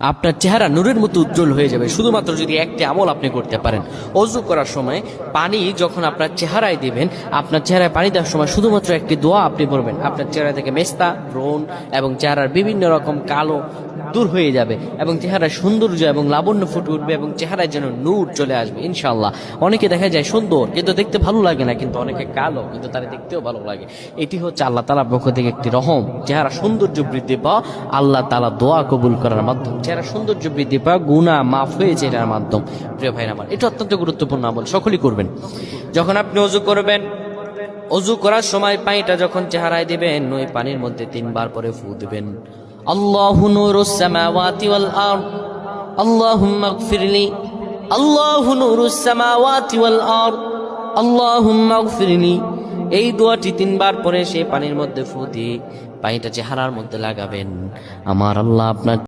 আপনার চেহারা নূরের মতো উজ্জ্বল হয়ে যাবে শুধুমাত্র যদি একটি আমল আপনি করতে পারেন। অজু করার সময় পানি যখন আপনার চেহারায় দিবেন, আপনার চেহারায় পানি দেওয়ার সময় শুধুমাত্র একটি দোয়া আপনি পড়বেন, আপনার চেহারা থেকে মেস্তা, ব্রণ এবং চেহারার বিভিন্ন রকম কালো দূর হয়ে যাবে এবং চেহারায় সৌন্দর্য এবং লাবণ্য ফুটে উঠবে এবং চেহারায় যেন নূর চলে আসবে ইনশাআল্লাহ। অনেকে দেখা যায় সুন্দর কিন্তু দেখতে ভালো লাগে না, কিন্তু অনেকে কালো কিন্তু তারা দেখতেও ভালো লাগে। এটি হচ্ছে আল্লাহ তাআলার পক্ষ থেকে একটি রহম। চেহারা সৌন্দর্য বৃদ্ধি পাওয়া আল্লাহ তাআলা দোয়া কবুল করার মাধ্যম, চেহারা সৌন্দর্য বৃদ্ধি পাওয়া গুনাহ মাফ হয়েছে এটার মাধ্যম। প্রিয় ভাইরা আমার, এটা অত্যন্ত গুরুত্বপূর্ণ আমল, সকলেই করবেন। যখন আপনি অজু করবেন, অজু করার সময় পানিটা যখন চেহারায় দিবেন, ওই পানির মধ্যে 3 বার পরে ফু দিবেন। আল্লাহু নূরুস সামাওয়াতি ওয়াল আরদ, আল্লাহুম্মা ইগফিরলি, আল্লাহু নূরুস সামাওয়াতি ওয়াল আরদ, আল্লাহুম্মা ইগফিরলি। এই দোয়াটি 3 বার পরে সেই পানির মধ্যে ফু দিয়ে পানিটা চেহারার মধ্যে লাগাবেন। আমার আল্লাহ আপনার